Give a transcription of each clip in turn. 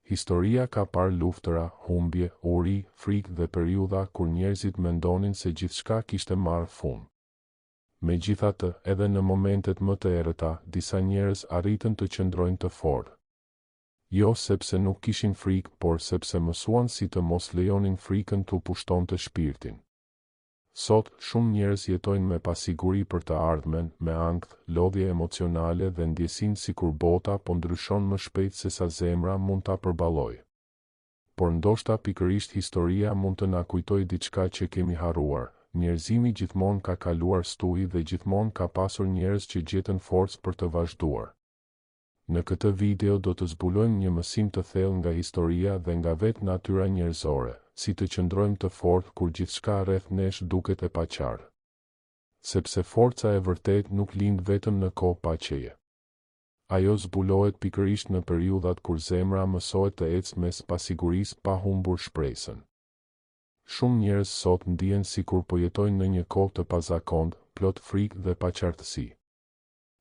Historia ka parë luftëra, humbje, uri, frikë dhe periudha kur njerëzit mendonin se gjithçka kishte marrë fund. Megjithatë, edhe në momentet më të errëta, disa njerëz arritën të qëndrojnë të fortë. Jo sepse nuk kishin frikë, por sepse mësuan si të mos lejonin frikën t'u pushtonte shpirtin. Sot, shumë njerëz jetojnë me pasiguri për të ardhmen, me ankth, lodhje emocionale dhe ndjesinë sikur bota po ndryshon më shpejt se sa zemra mund ta përballojë. Por ndoshta pikërisht historia mund të na kujtojë diçka që kemi harruar. Njerëzimi gjithmonë ka kaluar stuhi dhe gjithmonë ka pasur njerëz që gjetën forcë për të vazhduar. Në këtë video do të zbulojmë një mësim të thellë nga historia dhe nga vetë natyra njerëzore, si të qëndrojmë të fortë kur gjithçka rreth nesh duket e paqartë. Sepse forca e vërtet nuk lind vetëm në kohë paqeje. Ajo zbulohet pikërisht në periudhat kur zemra mësohet të ecë mes pasigurisë pa humbur shpresën. Shumë njerëz sot ndihen sikur po jetojnë në një kohë të pazakontë, plot frikë dhe paqartësi.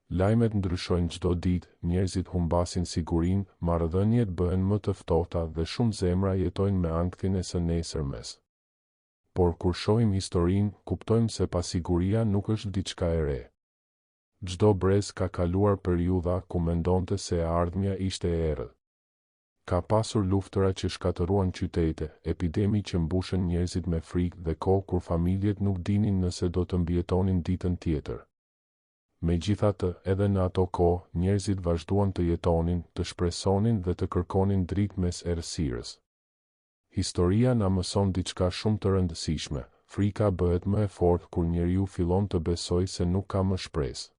Lajmet ndryshojnë çdo ditë, njerëzit humbasin sigurinë, marrëdhëniet bëhen më të ftohta dhe shumë zemra jetojnë me ankthin e së nesërmes. Por kur shohim historinë, kuptojmë se pasiguria nuk është diçka e re. Çdo brez ka kaluar periudha ku mendonte se e ardhmja ishte e errët. Ka pasur luftëra që shkatëruan qytete, epidemi që mbushën njerëzit me frikë dhe kohë kur familjet nuk dinin nëse do të mbijetonin ditën tjetër. Megjithatë, edhe në ato kohë, njerëzit vazhduan të jetonin, të shpresonin dhe të kërkonin dritë mes errësirës. Historia na mëson diçka shumë të rëndësishme: frika bëhet më e fortë kur njeriu fillon të besojë se nuk ka më shpresë.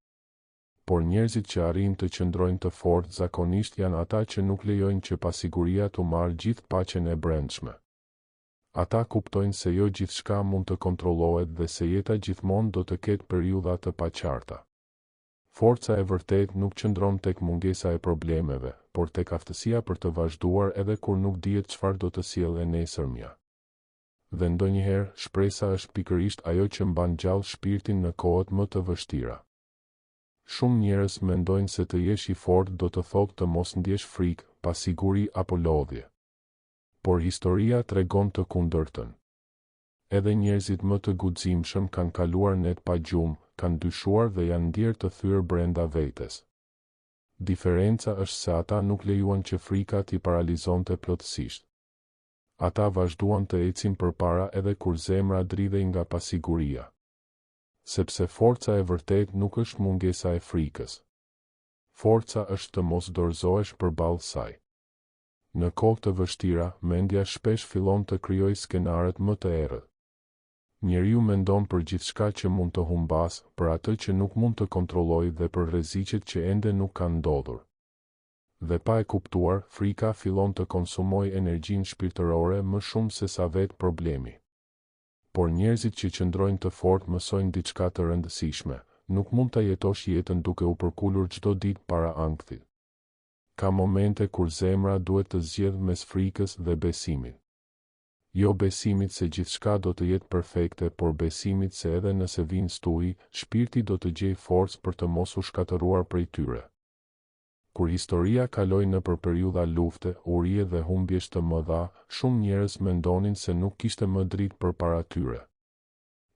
Por njerëzit që arrin të qëndrojnë të fortë zakonisht janë ata që nuk lejojnë që pasiguria t'u marrë gjithë paqen e brendshme. Ata kuptojnë se jo gjithçka mund të kontrollohet dhe se jeta gjithmonë do të ketë periudha të paqarta. Forca e vërtet nuk qëndron tek mungesa e problemeve, por tek aftësia për të vazhduar edhe kur nuk dihet çfarë do të sjellë e nesërmja. Dhe ndonjëherë, shpresa është pikërisht ajo që mban gjallë shpirtin në kohët më të vështira. Shumë njerëz mendojnë se të jesh i fortë do të thotë të mos ndjesh frikë, pasiguri apo lodhje. Por historia tregon të kundërtën. Edhe njerëzit më të guximshëm kanë kaluar net pa gjumë, kanë dyshuar dhe janë ndjerë të thyrë brenda vetes. Diferenca është se ata nuk lejuan që frika t'i paralizonte plotësisht. Ata vazhduan të ecin përpara edhe kur zemra dridhej nga pasiguria. Sepse forca e vërtet nuk është mungesa e frikës. Forca është të mos dorëzohesh përballë saj. Në kohë të vështira, mendja shpesh fillon të krijojë skenaret më të errët. Njeriu mendon për gjithçka që mund të humbas, për atë që nuk mund të kontrollojë dhe për rreziqet që ende nuk kanë ndodhur. Dhe pa e kuptuar, frika fillon të konsumojë energjinë shpirtërore më shumë se sa vetë problemi. Por njerëzit që qëndrojnë të fortë mësojnë diçka të rëndësishme: nuk mund ta jetosh jetën duke u përkulur çdo ditë para ankthit. Ka momente kur zemra duhet të zgjedhë mes frikës dhe besimit. Jo besimit se gjithçka do të jetë perfekte, por besimit se edhe nëse vijnë stuhi, shpirti do të gjejë forcë për të mos u shkatëruar prej tyre. Kur historia kaloi nëpër periudha lufte, urie dhe humbjesh të mëdha, shumë njerëz mendonin se nuk kishte më dritë përpara tyre.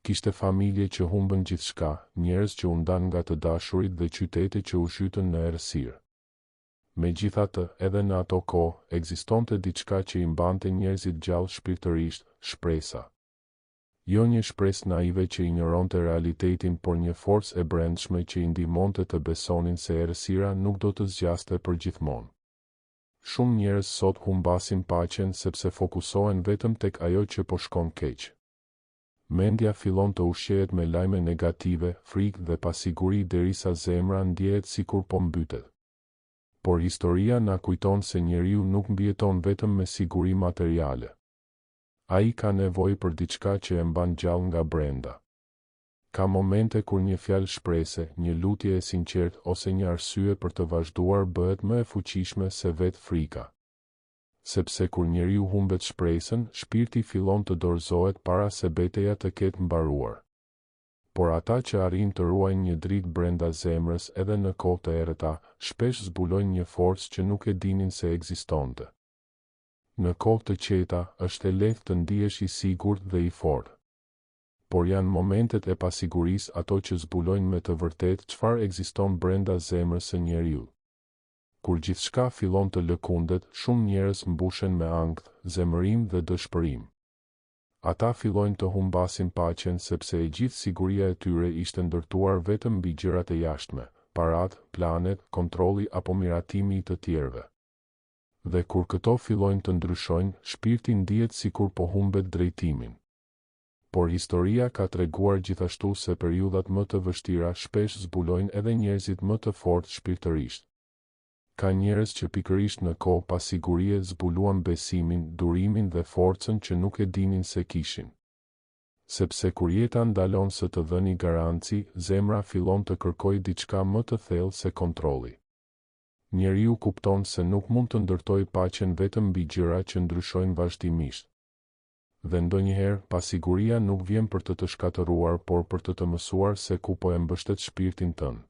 Kishte familje që humbën gjithçka, njerëz që u ndan nga të dashurit dhe qytete që u zhytën në errësirë. Megjithatë, edhe në ato kohë, ekzistonte diçka që i mbante njerëzit gjallë shpirtërisht: shpresa. Jo një shpresë naive që ignoronte realitetin, por një forcë e brendshme që i ndihmonte të besonin se errësira nuk do të zgjaste përgjithmonë. Shumë njerëz sot humbasin paqen sepse fokusohen vetëm tek ajo që po shkon keq. Mendja fillon të ushqehet me lajme negative, frikë dhe pasiguri derisa zemra ndjehet sikur po mbytet. Por historia na kujton se njeriu nuk mbijeton vetëm me siguri materiale. Ai ka nevojë për diçka që e mban gjallë nga brenda. Ka momente kur një fjalë shprese, një lutje e sinqertë ose një arsye për të vazhduar bëhet më e fuqishme se vetë frika. Sepse kur njeriu humbet shpresën, shpirti fillon të dorëzohet para se betejë të ketë mbaruar. Por ata që arrin të ruajnë një dritë brenda zemrës edhe në kohë të errëta, shpesh zbulojnë një forcë që nuk e dinin se ekzistonte. Në kohë të qeta, është e lehtë të ndihesh i sigurt dhe i fortë. Por janë momentet e pasigurisë ato që zbulojnë me të vërtetë çfarë ekziston brenda zemrës së njeriu. Kur gjithçka fillon të lëkundet, shumë njerëz mbushen me ankth, zemërim dhe dëshpërim. Ata fillojnë të humbasin paqen sepse e gjithë siguria e tyre ishte ndërtuar vetëm mbi gjërat e jashtme, paratë, planet, kontrolli apo miratimi i të tjerëve. Dhe kur këto fillojnë të ndryshojnë, shpirti ndihet sikur po humbet drejtimin. Por historia ka treguar gjithashtu se periudhat më të vështira shpesh zbulojnë edhe njerëzit më të fortë shpirtërisht. Ka njerëz që pikërisht në kohë pasigurie zbuluan besimin, durimin dhe forcën që nuk e dinin se kishin. Sepse kur jeta ndalon së të dhëni garanci, zemra fillon të kërkojë diçka më të thellë se kontrolli. Njeriu kupton se nuk mund të ndërtojë paqen vetëm mbi gjëra që ndryshojnë vazhdimisht. Dhe ndonjëherë, pasiguria nuk vjen për të shkatëruar, por për të mësuar se ku po e mbështet shpirtin tënd.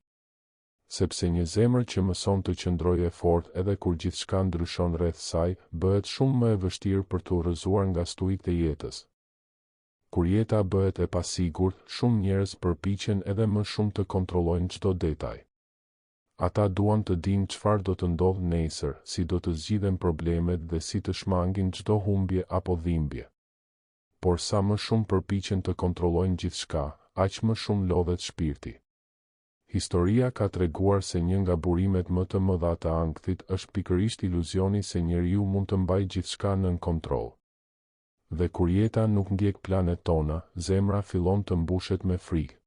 Sepse një zemër që mëson të qëndrojë e fortë edhe kur gjithçka ndryshon rreth saj, bëhet shumë më e vështirë për të urrëzuar nga stujt e jetës. Kur jeta bëhet e pasigurt, shumë njerëz përpiqen edhe më shumë të kontrollojnë çdo detaj. Ata duan të dinë çfarë do të ndodhë nesër, si do të zgjidhen problemet dhe si të shmangin çdo humbje apo dhimbje. Por sa më shumë përpiqen të kontrollojnë gjithçka, aq më shumë lodhet shpirti. Historia ka treguar se një nga burimet më të mëdha të ankthit është pikërisht iluzioni se njeriu mund të mbajë gjithçka nën kontroll. Dhe kur jeta nuk ndjek planet tona, zemra fillon të mbushet me frikë.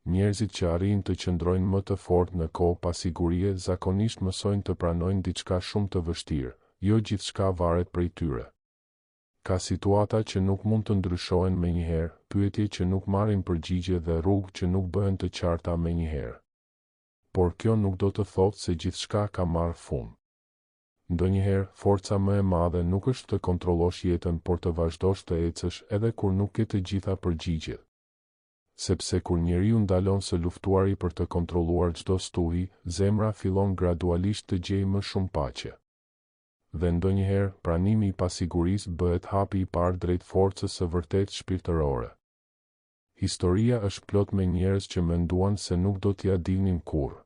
Njerëzit që arrin të qëndrojnë më të fortë në kohë pasigurie zakonisht mësojnë të pranojnë diçka shumë të vështirë, jo gjithçka varet prej tyre. Ka situata që nuk mund të ndryshohen menjëherë, pyetje që nuk marrin përgjigje dhe rrugë që nuk bëhen të qarta menjëherë. Por kjo nuk do të thotë se gjithçka ka marrë fund. Ndonjëherë, forca më e madhe nuk është të kontrollosh jetën, por të vazhdosh të ecësh edhe kur nuk ke të gjitha përgjigjet. Sepse kur njeriu ndalon së luftuari për të kontrolluar çdo stuhi, zemra fillon gradualisht të gjejë më shumë paqe. Dhe ndonjëherë, pranimi i pasigurisë bëhet hapi i parë drejt forcës së vërtetë shpirtërore. Historia është plot me njerëz që menduan se nuk do t'ia dilnin kurrë.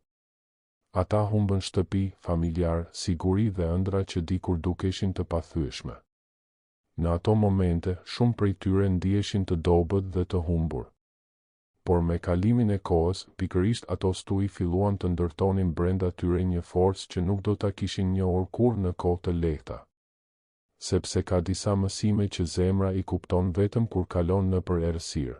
Ata humbën shtëpi, familjar, siguri dhe ëndra që dikur dukeshin të pathyeshme. Në ato momente, shumë prej tyre ndiheshin të dobët dhe të humbur. Por me kalimin e kohës, pikërisht ato stuhi filluan të ndërtonin brenda tyre një forcë që nuk do ta kishin njohur kurrë në kohë të lehta. Sepse ka disa mësime që zemra i kupton vetëm kur kalon nëpër errësirë.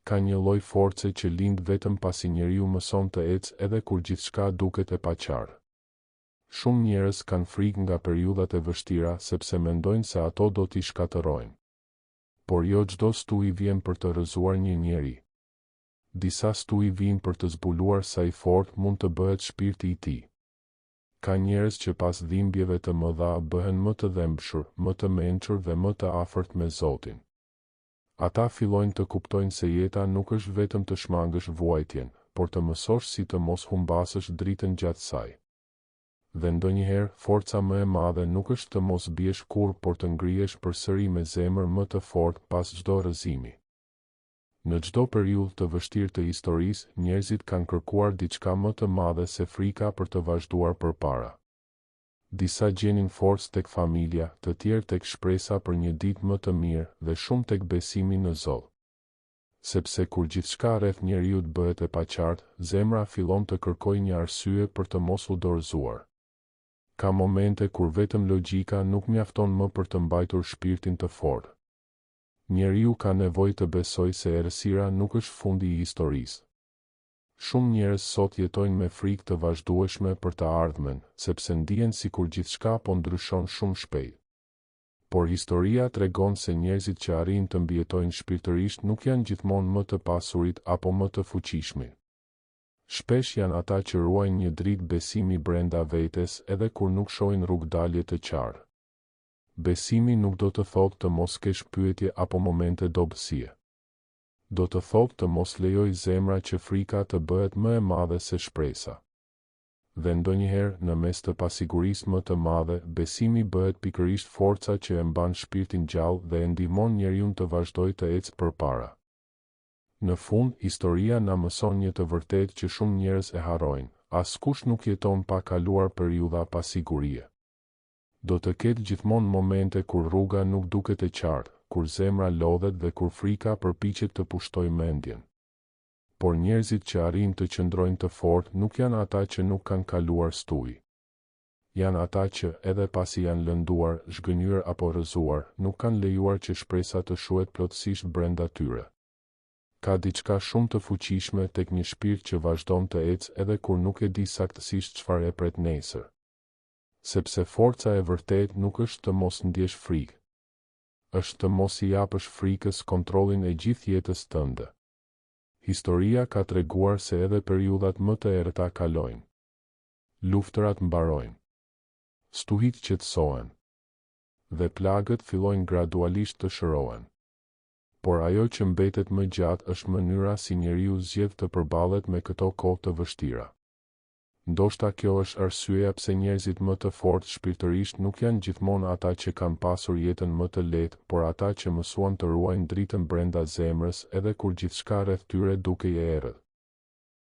Ka një lloj force që lind vetëm pasi njeriu mëson të ecë edhe kur gjithçka duket e paqartë. Shumë njerëz kanë frikë nga periudhat e vështira sepse mendojnë se ato do t'i shkatërrojnë. Por jo çdo stuhi vjen për të rrëzuar një njeri. Disa stuhi vijnë për të zbuluar sa i fortë mund të bëhet shpirti i tij. Ka njerëz që pas dhimbjeve të mëdha bëhen më të dhembshur, më të mençur dhe më të afërt me Zotin. Ata fillojnë të kuptojnë se jeta nuk është vetëm të shmangësh vuajtjen, por të mësosh si të mos humbasësh dritën gjatë saj. Dhe ndonjëherë, forca më e madhe nuk është të mos biesh kurrë, por të ngrihesh përsëri me zemër më të fortë pas çdo rrëzimi. Në çdo periudhë të vështirë të historisë, njerëzit kanë kërkuar diçka më të madhe se frika për të vazhduar përpara. Disa gjenin forcë tek familja, të tjerë tek shpresa për një ditë më të mirë dhe shumë tek besimi në Zot. Sepse kur gjithçka rreth njeriu bëhet e paqartë, zemra fillon të kërkojë një arsye për të mos u dorëzuar. Ka momente kur vetëm logjika nuk mjafton më për të mbajtur shpirtin të fortë. Njeriu ka nevojë të besojë se errësira nuk është fundi i historisë. Shumë njerëz sot jetojnë me frikë të vazhdueshme për të ardhmen, sepse ndihen sikur gjithçka po ndryshon shumë shpejt. Por historia tregon se njerëzit që arrin të mbijetojnë shpirtërisht nuk janë gjithmonë më të pasurit apo më të fuqishmi. Shpesh janë ata që ruajnë një dritë besimi brenda vetes edhe kur nuk shohin rrugdalje të qartë. Besimi nuk do të thotë të mos kesh pyetje apo momente dobësie. Do të thotë të mos lejoj zemra që frika të bëhet më e madhe se shpresa. Dhe ndonjëherë, në mes të pasigurisë më të madhe, besimi bëhet pikërisht forca që e mban shpirtin gjallë dhe e ndihmon njeriun të vazhdojë të ecë përpara. Në fund, historia na mëson një të vërtetë që shumë njerëz e harrojnë: askush nuk jeton pa kaluar periudha pasigurie. Do të ketë gjithmonë momente kur rruga nuk duket e qartë, kur zemra lodhet dhe kur frika përpiqet të pushtojë mendjen. Por njerëzit që arrin të qëndrojnë të fortë nuk janë ata që nuk kanë kaluar stuhi. Janë ata që, edhe pasi janë lënduar, zhgënjur apo rrëzuar, nuk kanë lejuar që shpresa të shuhet plotësisht brenda tyre. Ka diçka shumë të fuqishme tek një shpirt që vazhdon të ecë edhe kur nuk e di saktësisht çfarë e pret nesër. Sepse forca e vërtetë nuk është të mos ndjesh frikë. Është të mos i japësh frikës kontrollin e gjithë jetës tënde. Historia ka treguar se edhe periudhat më të errëta kalojnë. Luftërat mbarojnë. Stuhit qetësohen. Dhe plagët fillojnë gradualisht të shërohen. Por ajo që mbetet më gjatë është mënyra si njeriu zgjedh të përballet me këto kohë të vështira. Ndoshta kjo është arsyeja pse njerëzit më të fortë shpirtërisht nuk janë gjithmonë ata që kanë pasur jetën më të lehtë, por ata që mësuan të ruajnë dritën brenda zemrës edhe kur gjithçka rreth tyre dukej e errët.